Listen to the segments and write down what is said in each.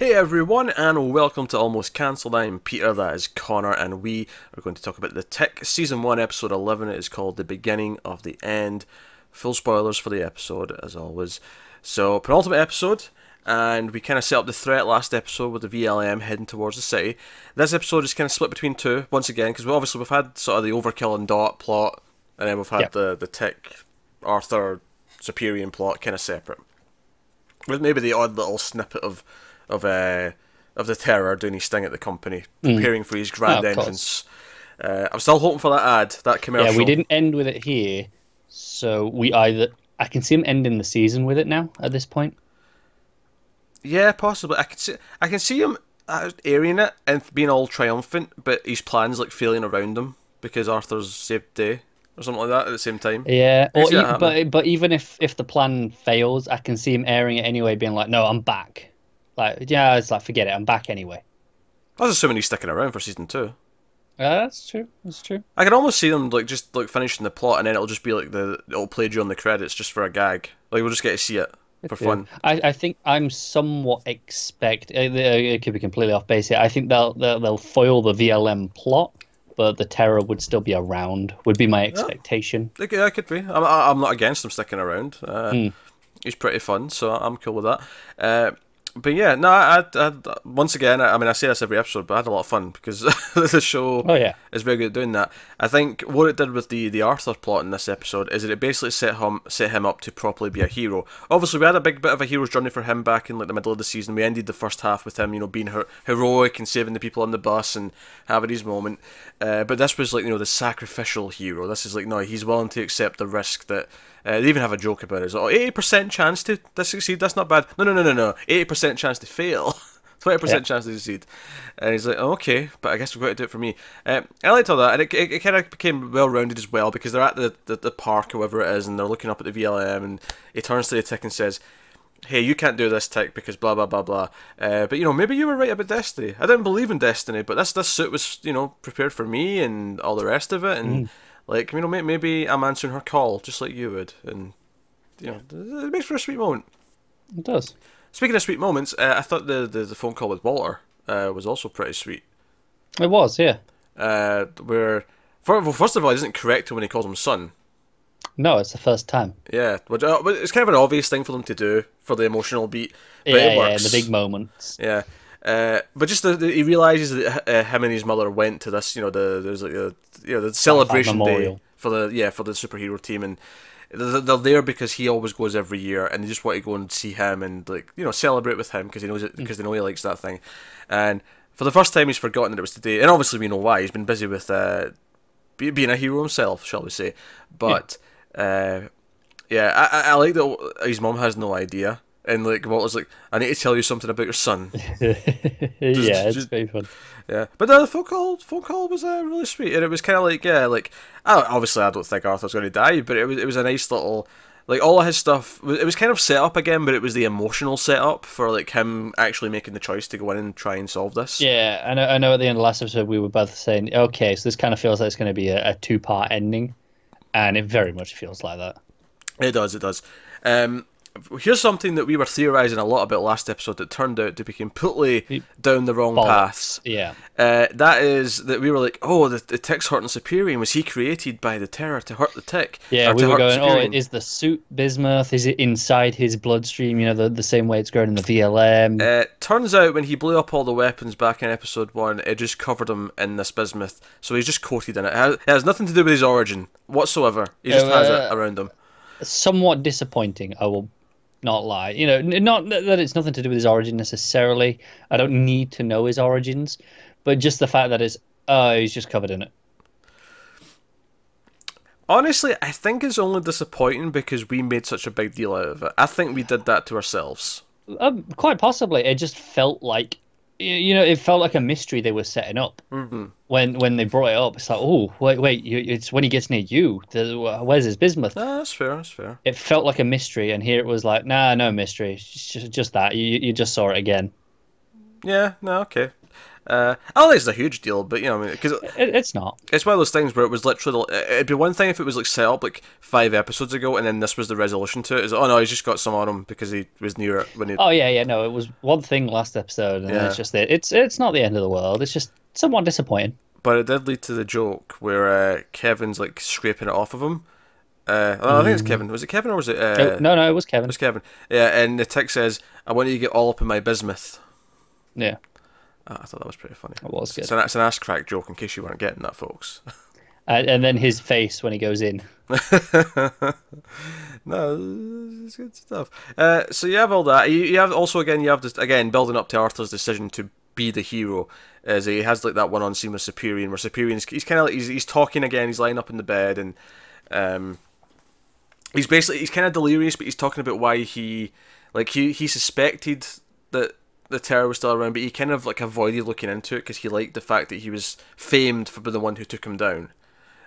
Hey everyone, and welcome to Almost Cancelled. I'm Peter, that is Connor, and we are going to talk about The Tick, Season 1, Episode 11. It is called The Beginning of the End. Full spoilers for the episode, as always. So, penultimate episode, and we kind of set up the threat last episode with the VLM heading towards the city. This episode is kind of split between two, once again, because we've had sort of the Overkill and Dot plot, and then we've had the Tick, Arthur, Superior plot kind of separate. With maybe the odd little snippet of the Terror doing his thing at the company, preparing for his grand entrance. I'm still hoping for that ad, that commercial. Yeah, we didn't end with it here, so I can see him ending the season with it now at this point. Yeah, possibly. I can see him airing it and being all triumphant, but his plans like failing around him because Arthur's saved the day or something like that at the same time. Yeah, but even if the plan fails, I can see him airing it anyway, being like, "No, I'm back." Like, yeah, it's like, forget it, I'm back anyway. I was assuming he's sticking around for season 2. That's true. That's true. I can almost see them just finishing the plot, and then it'll just be like it'll play during the credits just for a gag. Like we'll just get to see it for fun. I think I'm somewhat it could be completely off base here. I think they'll foil the VLM plot, but the Terror would still be around. Would be my expectation. Yeah, it could be. I'm not against him sticking around. He's pretty fun, so I'm cool with that. But yeah, no, I once again, I say this every episode, but I had a lot of fun because the show is very good at doing that. I think what it did with the Arthur plot in this episode is that it basically set him up to properly be a hero. Obviously, we had a big bit of a hero's journey for him back in like the middle of the season. We ended the first half with him, being heroic and saving the people on the bus and having his moment. But this was like the sacrificial hero. This is like no, he's willing to accept the risk that. They even have a joke about it. It's 80% chance to succeed, that's not bad. No. 80% chance to fail. 20% chance to succeed. And he's like, okay, but I guess we've got to do it for me. I liked all that, and it kind of became well-rounded as well, because they're at the park, or whatever it is, and they're looking up at the VLM, and he turns to the Tick and says, hey, you can't do this, Tick, because blah, blah, blah, blah. But, maybe you were right about Destiny. I didn't believe in Destiny, but this suit was, prepared for me, and all the rest of it, and... Like, maybe I'm answering her call, just like you would. And, it makes for a sweet moment. It does. Speaking of sweet moments, I thought the phone call with Walter was also pretty sweet. It was, yeah. First of all, he doesn't correct him when he calls him son. No, it's the first time. Yeah, but it's kind of an obvious thing for them to do for the emotional beat. But it works. Yeah, the big moments. Yeah. But just he realizes that him and his mother went to this, there's like the celebration day for the superhero team, and they're there because he always goes every year, and they just want to go and see him and celebrate with him because he knows it, because they know he likes that thing. And for the first time, he's forgotten that it was today, and obviously we know why. He's been busy with being a hero himself, shall we say? But I like that his mom has no idea. And Walter's like, I need to tell you something about your son. It's very fun. Yeah, but the phone call was really sweet, and it was kind of obviously I don't think Arthur's going to die, but it was a nice little all of his stuff. It was kind of set up again, but it was the emotional setup for him actually making the choice to go in and try and solve this. Yeah, I know. At the end of the last episode, we were both saying, okay, so this kind of feels like it's going to be a 2-part ending, and it very much feels like that. It does. Here's something that we were theorising a lot about last episode that turned out to be completely down the wrong path. Yeah. That is that we were like, oh, the Tick's hurting Superior. Was he created by the Terror to hurt the Tick? Yeah, we were going, Superior? Is the suit bismuth? Is it inside his bloodstream? The same way it's grown in the VLM? Turns out when he blew up all the weapons back in episode 1, it just covered him in this bismuth. So he's just coated in it. It has nothing to do with his origin whatsoever. He just has it around him. Somewhat disappointing, I will not lie. Not that it's nothing to do with his origin necessarily. I don't need to know his origins, but just the fact that he's just covered in it. Honestly, I think it's only disappointing because we made such a big deal out of it. I think we did that to ourselves. Quite possibly. It just felt like, it felt like a mystery they were setting up. Mm-hmm. When they brought it up, it's like, oh, wait, it's when he gets near you. Where's his bismuth? No, that's fair. It felt like a mystery, and here it was like, nah, no mystery. It's just that. You just saw it again. Yeah, no, okay. I don't think it's a huge deal, but you know, I mean, because It's not. it's one of those things where it was literally. It'd be one thing if it was like set up like 5 episodes ago, and then this was the resolution to it. Is oh no, he's just got some on him because he was near it when he. Oh yeah, no, it was one thing last episode, and then it's just it's not the end of the world. It's just somewhat disappointing. But it did lead to the joke where Kevin's like scraping it off of him. I think it's Kevin. Was it Kevin or was it? No, it was Kevin. It was Kevin. Yeah, and the tick says, "I want you to get all up in my bismuth." Yeah. I thought that was pretty funny. It was good. So it's an ass crack joke in case you weren't getting that, folks. And then his face when he goes in. No, it's good stuff. So you have all that. You have also you have this again building up to Arthur's decision to be the hero, as he has like that one-on scene with Superior, where Superior's he's kind of like, he's talking again. He's lying up in the bed and he's kind of delirious, but he's talking about why he suspected that the terror was still around, but he kind of like avoided looking into it because he liked the fact that he was famed for being the one who took him down.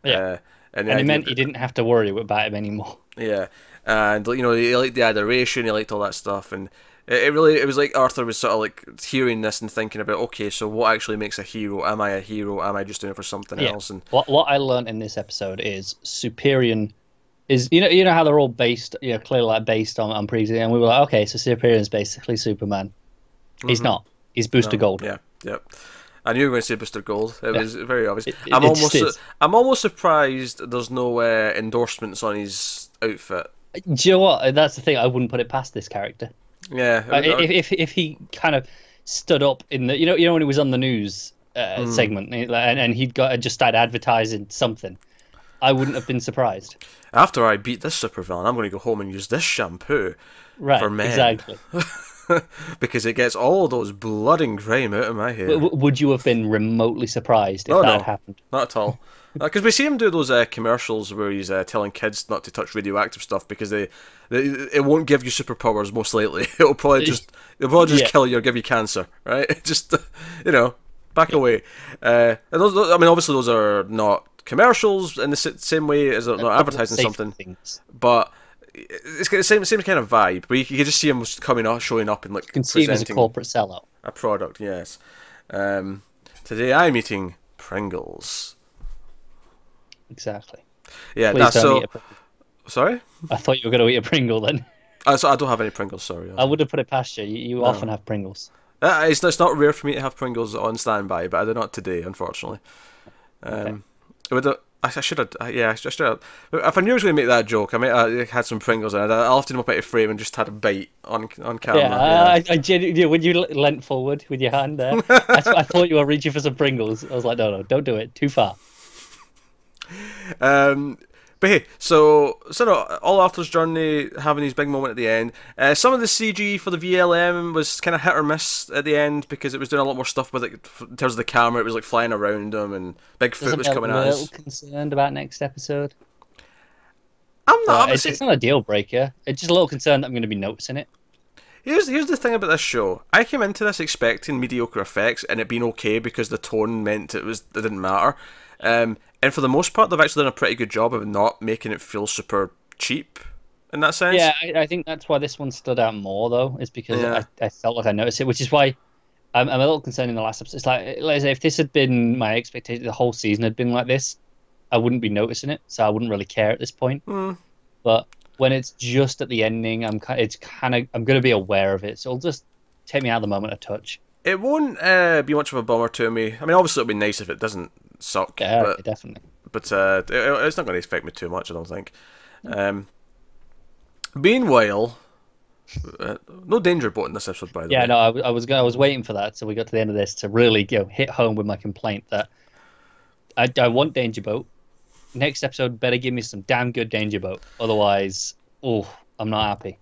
Yeah, and it meant he didn't have to worry about him anymore. Yeah, and you know, he liked the adoration, he liked all that stuff, and it was like Arthur was sort of like hearing this and thinking about, okay, so what actually makes a hero? Am I a hero? Am I just doing it for something else? And what I learned in this episode is Superior is you know how they're all based, clearly like based on previous, and we were like, okay, so Superior is basically Superman. He's not. He's Booster Gold. Yeah, yep. I knew you were going to say Booster Gold. It was very obvious. I'm almost surprised there's no endorsements on his outfit. Do you know what? That's the thing. I wouldn't put it past this character. Yeah. If he kind of stood up in the you know when he was on the news segment and he'd just started advertising something, I wouldn't have been surprised. After I beat this supervillain, I'm going to go home and use this shampoo for men. Exactly. Because it gets all those blood and grime out of my hair. Would you have been remotely surprised if that had happened? Not at all. Because we see him do those commercials where he's telling kids not to touch radioactive stuff because it won't give you superpowers most likely. It'll probably just kill you or give you cancer, right? Just back away. And those, I mean, obviously those are not commercials in the same way as they're not advertising something, but it's got the same kind of vibe. Where you can just see him showing up and like you can see him as a corporate sellout. A product, yes. Today I'm eating Pringles. Exactly. Yeah, that's so. Sorry? I thought you were going to eat a Pringle then. So I don't have any Pringles, sorry. I would have put it past you. You often have Pringles. It's not rare for me to have Pringles on standby, but I do not today, unfortunately. Okay. I should have. Yeah, I should have. If I knew I was going to make that joke, I might have had some Pringles in it. I lifted them up out of frame and just had a bite on camera. Yeah, I genuinely, when you leant forward with your hand there, I thought you were reaching for some Pringles. I was like, no, don't do it. Too far. But hey, so no, all Arthur's journey having his big moment at the end. Some of the CG for the VLM was kind of hit or miss at the end because it was doing a lot more stuff with it in terms of the camera. It was like flying around him and Bigfoot was coming at us. I'm a little concerned about next episode. I'm not. It's not a deal breaker. It's just a little concerned that I'm going to be noticing it. Here's the thing about this show. I came into this expecting mediocre effects and it being okay because the tone meant it didn't matter. And for the most part, they've actually done a pretty good job of not making it feel super cheap in that sense. Yeah, I think that's why this one stood out more, though, is because I felt like I noticed it, which is why I'm a little concerned in the last episode. It's like I say, if this had been my expectation, the whole season had been like this, I wouldn't be noticing it, so I wouldn't really care at this point. But when it's just at the ending, I'm going to be aware of it, so it'll just take me out of the moment a touch. It won't be much of a bummer to me. I mean, obviously it'll be nice if it doesn't suck. Yeah, but, definitely. But it's not going to affect me too much, I don't think. Meanwhile, no danger boat in this episode, by the way. Yeah, no, I was waiting for that, so we got to the end of this to really hit home with my complaint that I want danger boat. Next episode better give me some damn good danger boat, otherwise, I'm not happy.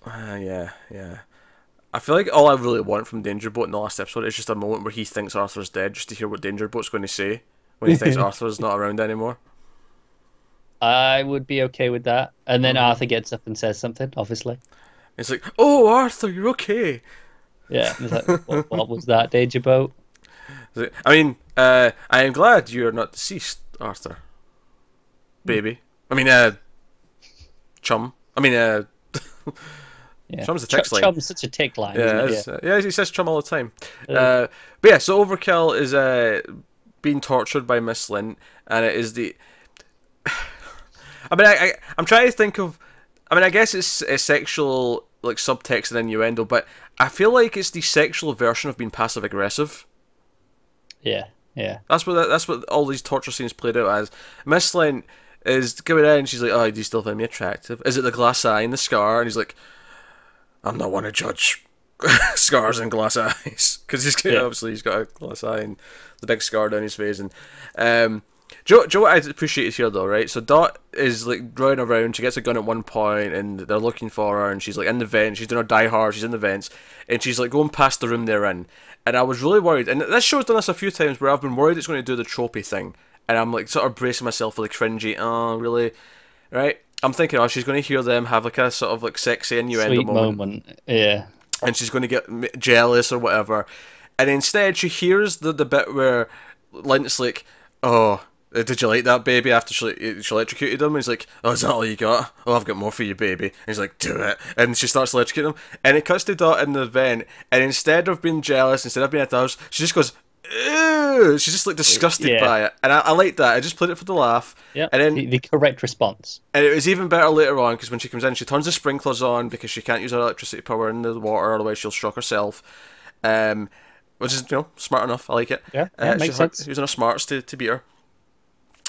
Yeah. I feel like all I really want from Danger Boat in the last episode is just a moment where he thinks Arthur's dead, just to hear what Danger Boat's going to say when he thinks Arthur's not around anymore. I would be okay with that. And then Arthur gets up and says something, obviously. It's like, oh, Arthur, you're okay. Yeah, it's like, what was that, Danger Boat? I mean, I am glad you're not deceased, Arthur. Baby. I mean, chum. I mean, Yeah. Chum's the text line. Chum's such a tick line, isn't it? Yeah, he says chum all the time. But yeah, so Overkill is being tortured by Miss Lint, and it is the... I mean, I'm trying to think of... I mean, I guess it's a sexual like subtext and innuendo, but I feel like it's the sexual version of being passive-aggressive. Yeah. That's what all these torture scenes played out as. Miss Lint is coming in and she's like, oh, do you still find me attractive? Is it the glass eye and the scar? And he's like, I'm not one to judge scars and glass eyes. Because obviously he's got a glass eye and the big scar down his face. And Joe, what I appreciate here though, right? So Dot is like driving around. She gets a gun at one point, and they're looking for her. And she's like in the vent. She's doing her Die Hard. She's in the vents, and she's like going past the room they're in. And I was really worried. And this show's done this a few times where I've been worried it's going to do the tropey thing, and I'm like sort of bracing myself for the cringy. Oh, really? Right? I'm thinking, oh, she's going to hear them have like a sort of like sexy innuendo Sweet moment. Yeah. And she's going to get jealous or whatever. And instead, she hears the bit where Lint's like, oh, did you like that, baby? After she electrocuted him, and he's like, oh, is that all you got? Oh, I've got more for you, baby. And he's like, do it. And she starts electrocuting him, and it cuts to Dot in the vent, and instead of being jealous, instead of being at the house, she just goes, ew! She's just like disgusted by it, and I like that. I just played it for the laugh. Yeah, and then the correct response. And it was even better later on, because when she comes in, she turns the sprinklers on because she can't use her electricity power in the water, otherwise she'll shock herself. Which is, smart enough. I like it. Yeah, makes sense. Using her smarts to beat her.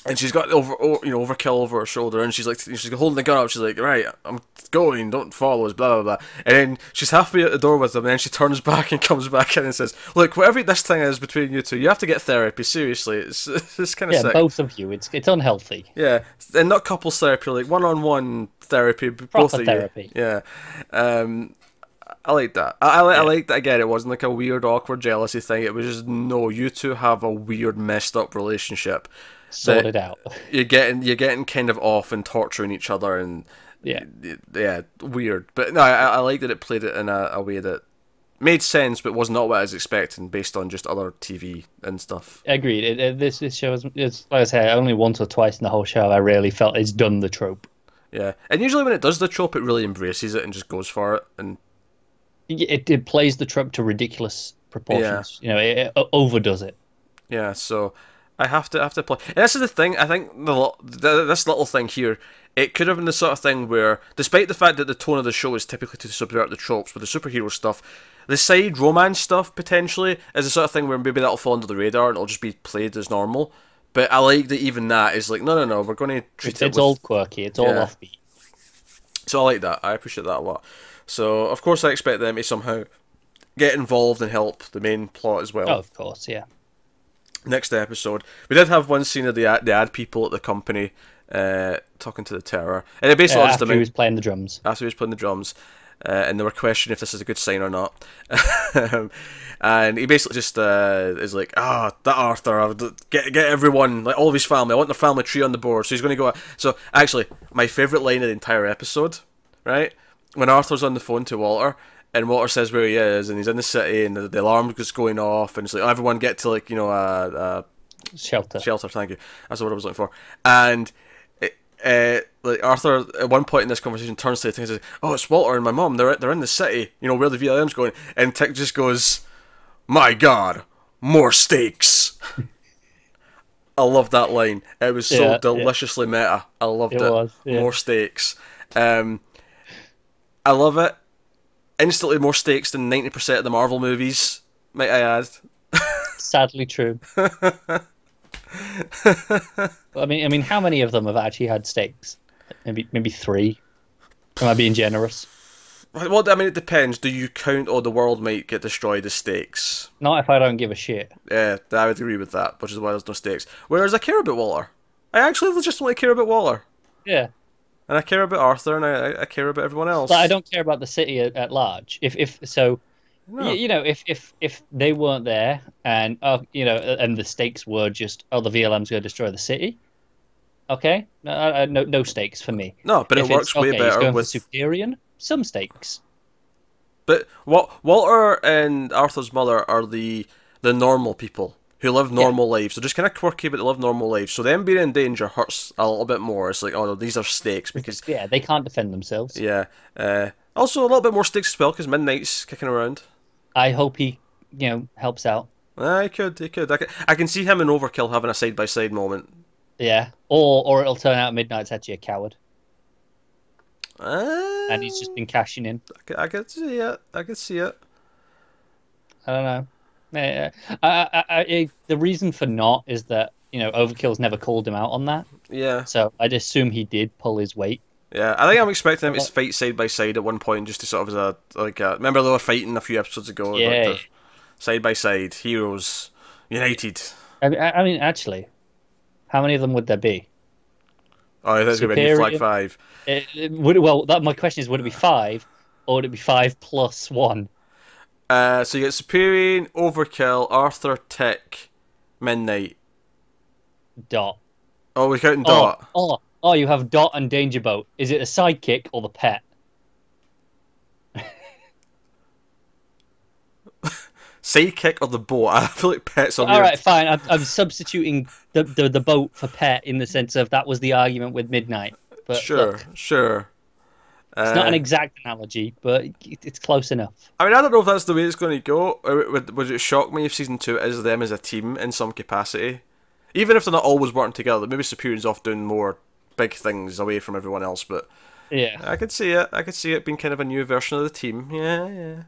And she's got overkill over her shoulder, and she's holding the gun up. She's like, right, I'm going, don't follow us, blah, blah, blah. And then she's halfway out the door with them, and then she turns back and comes back in and says, look, whatever this thing is between you two, you have to get therapy, seriously. It's kind of sick. Yeah, both of you. It's unhealthy. Yeah, and not couples therapy, like one-on-one therapy. Proper both of therapy. You. Yeah. I like that. I like that, again, it wasn't like a weird, awkward jealousy thing. It was just, no, you two have a weird, messed up relationship. Sorted out. You're getting kind of off and torturing each other, and yeah, weird. But no, I like that it played it in a way that made sense, but was not what I was expecting based on just other TV and stuff. Agreed. This show is, like I say, only once or twice in the whole show I really felt it's done the trope. Yeah, and usually when it does the trope, it really embraces it and just goes for it, and it plays the trope to ridiculous proportions. Yeah. It overdoes it. Yeah, so I have to play. And this is the thing. I think this little thing here, it could have been the sort of thing where, despite the fact that the tone of the show is typically to subvert the tropes with the superhero stuff, the side romance stuff potentially is the sort of thing where maybe that'll fall under the radar and it'll just be played as normal. But I like that even that is like, no, we're going to treat it. It's all quirky. It's all offbeat. So I like that. I appreciate that a lot. So of course I expect them to somehow get involved and help the main plot as well. Oh, of course, yeah. Next episode, we did have one scene of the ad people at the company talking to the Terror, and it basically after he was playing the drums. After he was playing the drums, and they were questioning if this is a good sign or not. And he basically just is like, that Arthur, get everyone, like all of his family. I want the family tree on the board. So he's going to go. So actually, my favourite line of the entire episode, right, when Arthur's on the phone to Walter. And Walter says where he is, and he's in the city, and the alarm is going off, and it's like, everyone get to, like, shelter. Shelter, thank you. That's the word I was looking for. And like Arthur, at one point in this conversation, turns to the thing and says, oh, it's Walter and my mum, they're in the city, where the VLM's going. And Tick just goes, my God, more steaks. I love that line. It was so deliciously meta. I loved it. Was, more steaks. I love it. Instantly more stakes than 90% of the Marvel movies, might I add. Sadly true. I mean, how many of them have actually had stakes? Maybe 3. Am I being generous? Well, I mean, it depends. Do you count, the world might get destroyed as stakes? Not if I don't give a shit. Yeah, I would agree with that, which is why there's no stakes. Whereas I care about Waller. I actually legitimately care about Waller. Yeah. And I care about Arthur, and I care about everyone else. But I don't care about the city at large. If they weren't there, and and the stakes were just, the VLM's going to destroy the city. Okay, no stakes for me. No, but it works way better with Superior. Some stakes. But Walter and Arthur's mother are the normal people who live normal lives. They're just kind of quirky, but they live normal lives. So them being in danger hurts a little bit more. It's like, these are stakes because they can't defend themselves. Yeah, Also, a little bit more stakes as well because Midnight's kicking around. I hope he, helps out. He could. I can see him and Overkill having a side-by-side moment. Yeah, or it'll turn out Midnight's actually a coward. And he's just been cashing in. I could see it. I don't know. The reason for not is that Overkill's never called him out on that. Yeah. So I'd assume he did pull his weight. Yeah, I think I'm expecting them to fight side by side at one point, just to sort of remember they were fighting a few episodes ago. Yeah. Side by side, heroes united. I mean, actually, how many of them would there be? Oh, I think it's going to be a new Flag 5. My question is, would it be 5, or would it be 5 plus 1? So you get Superior, Overkill, Arthur, Tick, Midnight. Dot. Oh, we're counting Dot. Oh, you have Dot and Danger Boat. Is it a sidekick or the pet? Sidekick or the boat? I feel like pets are all right, fine. I'm substituting the boat for pet in the sense of that was the argument with Midnight. But sure. It's not an exact analogy, but it's close enough. I mean, I don't know if that's the way it's going to go. Would it shock me if season 2 is them as a team in some capacity? Even if they're not always working together, maybe Superior's off doing more big things away from everyone else, but yeah, I could see it being kind of a new version of the team. Yeah.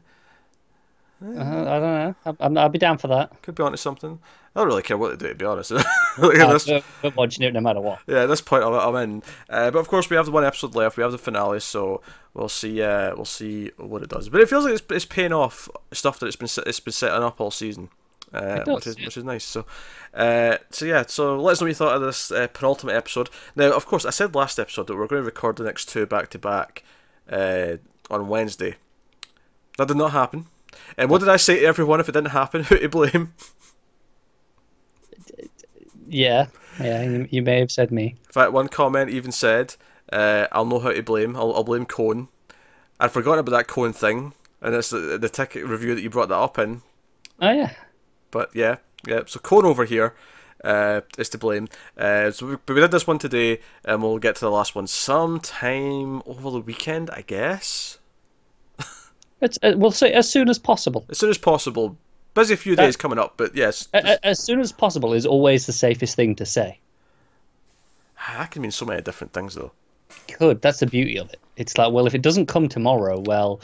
I don't know. I'll be down for that. Could be onto something. I don't really care what they do, to be honest. We're watching it no matter what. Yeah, at this point I'm in. But of course we have the one episode left. We have the finale, so we'll see what it does. But it feels like it's paying off stuff that it's been setting up all season, which is nice. So let us know what you thought of this penultimate episode. Now, of course, I said last episode that we're going to record the next 2 back to back on Wednesday. That did not happen. And what did I say to everyone if it didn't happen? Who to blame? Yeah, you may have said me. In fact, one comment even said, I'll know how to blame. I'll blame Cone. I'd forgotten about that Cone thing, and it's the ticket review that you brought that up in. Oh, yeah. But yeah, so Cone over here is to blame. So we did this one today, and we'll get to the last one sometime over the weekend, I guess. We'll say as soon as possible. As soon as possible. Busy few days coming up, but yes. As soon as possible is always the safest thing to say. That can mean so many different things, though. Good. That's the beauty of it. It's like, well, if it doesn't come tomorrow, well,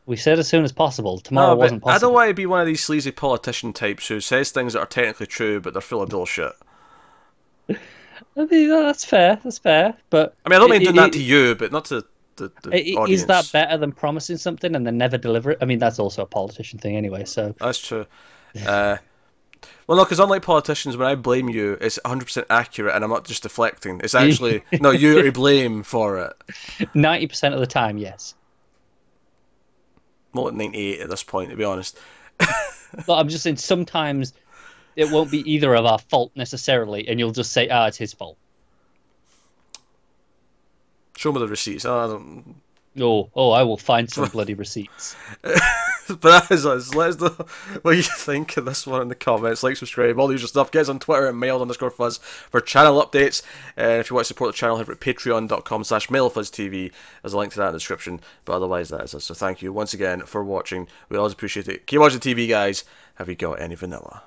we said as soon as possible. Tomorrow wasn't possible. I don't want to be one of these sleazy politician types who says things that are technically true, but they're full of bullshit. I mean, that's fair. But I mean, I don't mean doing that to you, but not to the audience. Is that better than promising something and then never deliver it? I mean, that's also a politician thing anyway, so... That's true. Well, no, because unlike politicians, when I blame you, it's 100% accurate and I'm not just deflecting. It's actually, no, you're to blame for it. 90% of the time, yes. More like 98 at this point, to be honest. But I'm just saying, sometimes it won't be either of our fault necessarily, and you'll just say, it's his fault. Show me the receipts. I will find some bloody receipts. But as us, let us know what you think of this one in the comments. Like, subscribe, all the usual stuff. Get us on Twitter at mail_fuzz for channel updates. And if you want to support the channel, head over at patreon.com/mailfuzztv. There's a link to that in the description. But otherwise, that is us. So thank you once again for watching. We always appreciate it. Keep watching TV, guys. Have you got any vanilla?